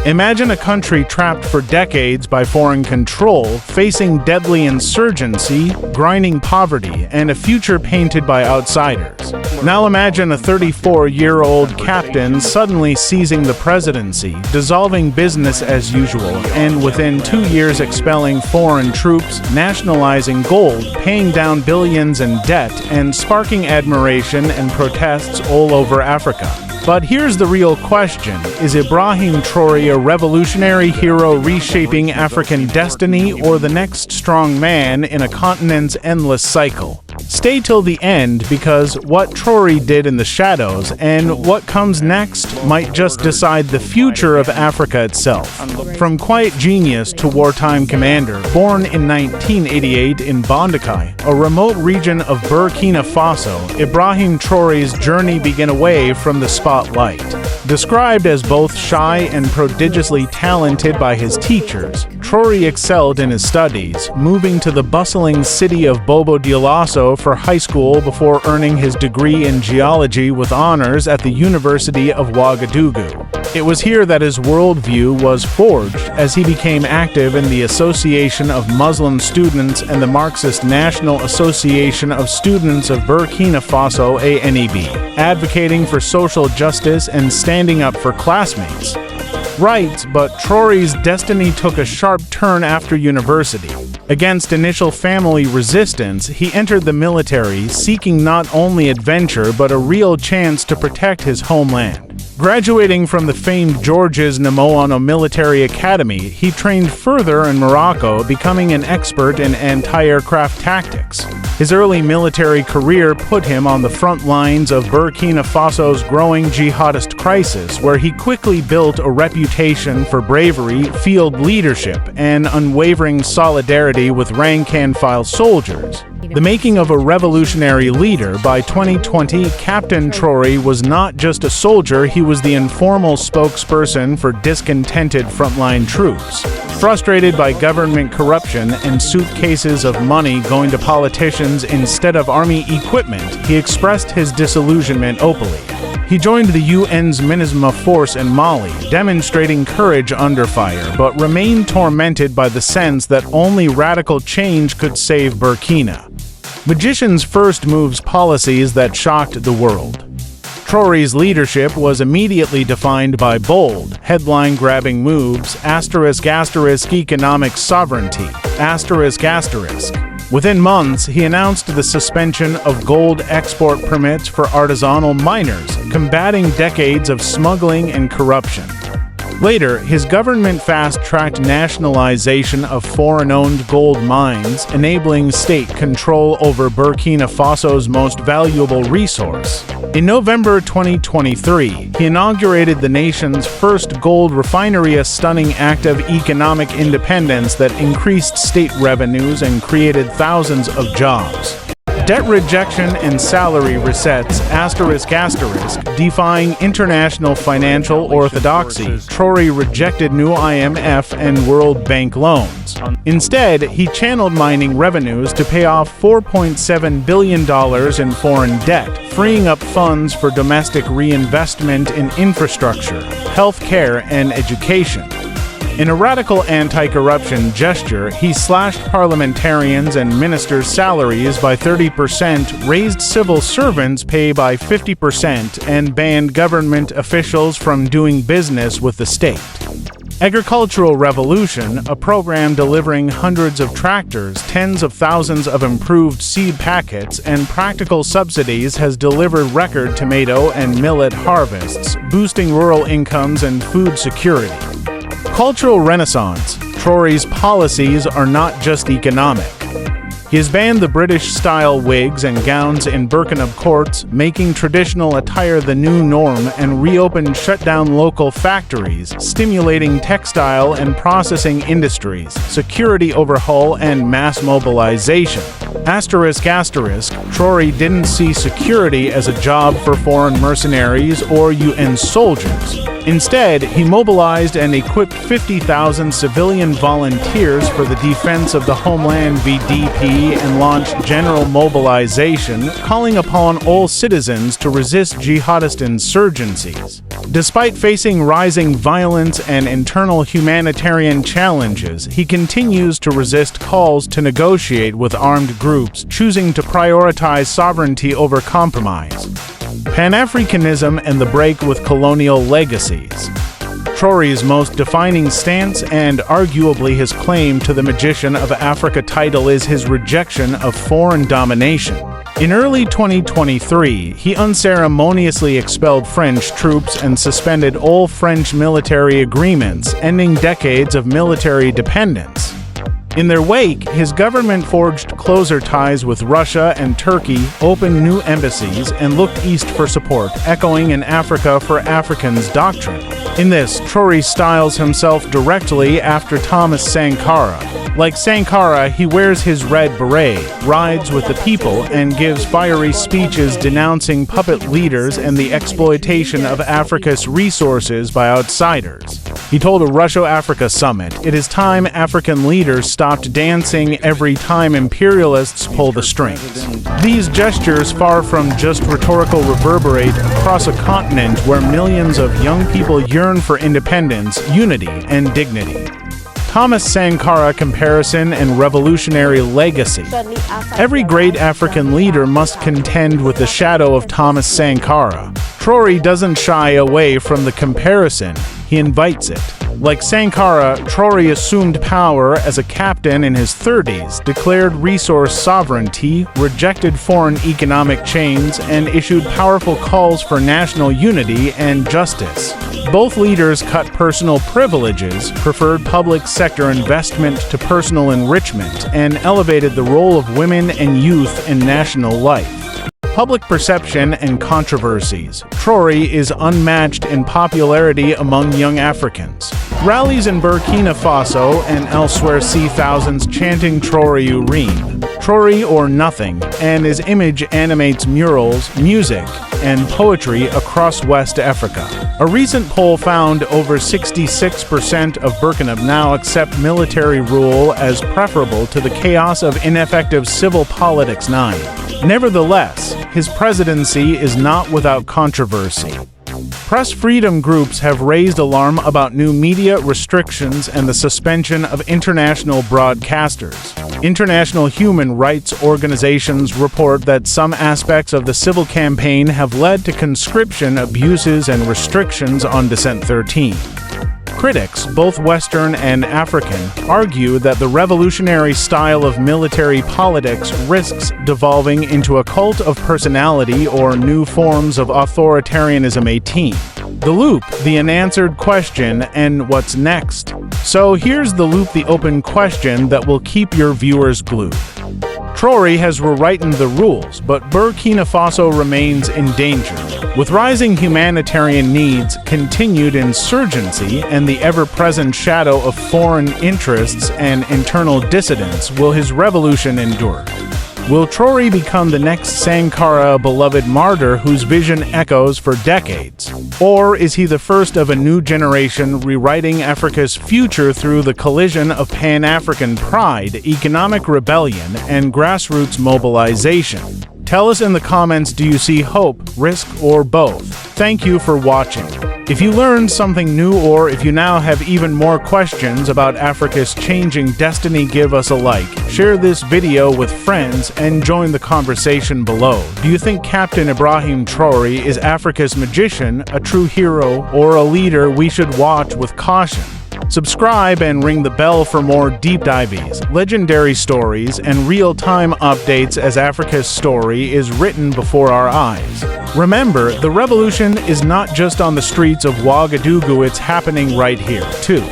Imagine a country trapped for decades by foreign control, facing deadly insurgency, grinding poverty, and a future painted by outsiders. Now imagine a 34-year-old captain suddenly seizing the presidency, dissolving business as usual, and within 2 years expelling foreign troops, nationalizing gold, paying down billions in debt, and sparking admiration and protests all over Africa. But here's the real question. Is Ibrahim Traoré a revolutionary hero reshaping African destiny, or the next strong man in a continent's endless cycle? Stay till the end, because what Traoré did in the shadows and what comes next might just decide the future of Africa itself. From quiet genius to wartime commander, born in 1988 in Bondikai, a remote region of Burkina Faso, Ibrahim Traoré's journey began away from the spotlight. Described as both shy and prodigiously talented by his teachers, Traoré excelled in his studies, moving to the bustling city of Bobo Dioulasso for high school before earning his degree in geology with honors at the University of Ouagadougou. It was here that his worldview was forged as he became active in the Association of Muslim Students and the Marxist National Association of Students of Burkina Faso (ANEB), advocating for social justice and standing up for classmates. Right, but Traoré's destiny took a sharp turn after university. Against initial family resistance, he entered the military, seeking not only adventure but a real chance to protect his homeland. Graduating from the famed Georges Namoano Military Academy, he trained further in Morocco, becoming an expert in anti-aircraft tactics. His early military career put him on the front lines of Burkina Faso's growing jihadist crisis, where he quickly built a reputation for bravery, field leadership, and unwavering solidarity with rank-and-file soldiers. The making of a revolutionary leader, by 2020, Captain Traoré was not just a soldier, he was the informal spokesperson for discontented frontline troops. Frustrated by government corruption and suitcases of money going to politicians instead of army equipment, he expressed his disillusionment openly. He joined the UN's MINUSMA force in Mali, demonstrating courage under fire, but remained tormented by the sense that only radical change could save Burkina. Magician's first moves policies that shocked the world. Traoré's leadership was immediately defined by bold, headline-grabbing moves, economic sovereignty, Within months, he announced the suspension of gold export permits for artisanal miners, combating decades of smuggling and corruption. Later, his government fast-tracked nationalization of foreign-owned gold mines, enabling state control over Burkina Faso's most valuable resource. In November 2023, he inaugurated the nation's first gold refinery, a stunning act of economic independence that increased state revenues and created thousands of jobs. Debt rejection and salary resets, defying international financial orthodoxy, Traoré rejected new IMF and World Bank loans. Instead, he channeled mining revenues to pay off $4.7 billion in foreign debt, freeing up funds for domestic reinvestment in infrastructure, healthcare, and education. In a radical anti-corruption gesture, he slashed parliamentarians and ministers' salaries by 30%, raised civil servants' pay by 50%, and banned government officials from doing business with the state. Agricultural Revolution, a program delivering hundreds of tractors, tens of thousands of improved seed packets, and practical subsidies, has delivered record tomato and millet harvests, boosting rural incomes and food security. Cultural Renaissance. Traoré's policies are not just economic. He has banned the British-style wigs and gowns in Burkina courts, making traditional attire the new norm, and reopened shut-down local factories, stimulating textile and processing industries, security overhaul, and mass mobilization. Traoré didn't see security as a job for foreign mercenaries or UN soldiers. Instead, he mobilized and equipped 50,000 civilian volunteers for the defense of the homeland VDP and launched general mobilization, calling upon all citizens to resist jihadist insurgencies. Despite facing rising violence and internal humanitarian challenges, he continues to resist calls to negotiate with armed groups, choosing to prioritize sovereignty over compromise. Pan-Africanism and the break with colonial legacies. Traoré's most defining stance and arguably his claim to the Magician of Africa title is his rejection of foreign domination. In early 2023, he unceremoniously expelled French troops and suspended all French military agreements, ending decades of military dependence. In their wake, his government forged closer ties with Russia and Turkey, opened new embassies, and looked east for support, echoing an Africa for Africans doctrine. In this, Traoré styles himself directly after Thomas Sankara. Like Sankara, he wears his red beret, rides with the people, and gives fiery speeches denouncing puppet leaders and the exploitation of Africa's resources by outsiders. He told a Russia-Africa summit, "It is time African leaders stopped dancing every time imperialists pull the strings." These gestures, far from just rhetorical, reverberate across a continent where millions of young people yearn for independence, unity, and dignity. Thomas Sankara comparison and revolutionary legacy. Every great African leader must contend with the shadow of Thomas Sankara. Traoré doesn't shy away from the comparison, he invites it. Like Sankara, Traoré assumed power as a captain in his 30s, declared resource sovereignty, rejected foreign economic chains, and issued powerful calls for national unity and justice. Both leaders cut personal privileges, preferred public sector investment to personal enrichment, and elevated the role of women and youth in national life. Public perception and controversies. Traoré is unmatched in popularity among young Africans. Rallies in Burkina Faso and elsewhere see thousands chanting Traoré Urine, Traoré or nothing, and his image animates murals, music, and poetry across West Africa. A recent poll found over 66% of Burkina now accept military rule as preferable to the chaos of ineffective civil politics. Nevertheless, his presidency is not without controversy. Press freedom groups have raised alarm about new media restrictions and the suspension of international broadcasters. International human rights organizations report that some aspects of the civil campaign have led to conscription abuses and restrictions on Dissent 13. Critics, both Western and African, argue that the revolutionary style of military politics risks devolving into a cult of personality or new forms of authoritarianism. 18. The Loop, the unanswered question, and what's next? So here's The Loop, the open question that will keep your viewers glued. Traoré has rewritten the rules, but Burkina Faso remains in danger. With rising humanitarian needs, continued insurgency, and the ever-present shadow of foreign interests and internal dissidence, will his revolution endure? Will Traoré become the next Sankara, beloved martyr whose vision echoes for decades? Or is he the first of a new generation rewriting Africa's future through the collision of Pan-African pride, economic rebellion, and grassroots mobilization? Tell us in the comments, do you see hope, risk, or both? Thank you for watching. If you learned something new, or if you now have even more questions about Africa's changing destiny, give us a like, share this video with friends, and join the conversation below. Do you think Captain Ibrahim Traoré is Africa's magician, a true hero, or a leader we should watch with caution? Subscribe and ring the bell for more deep dives, legendary stories, and real-time updates as Africa's story is written before our eyes. Remember, the revolution is not just on the streets of Ouagadougou, it's happening right here, too.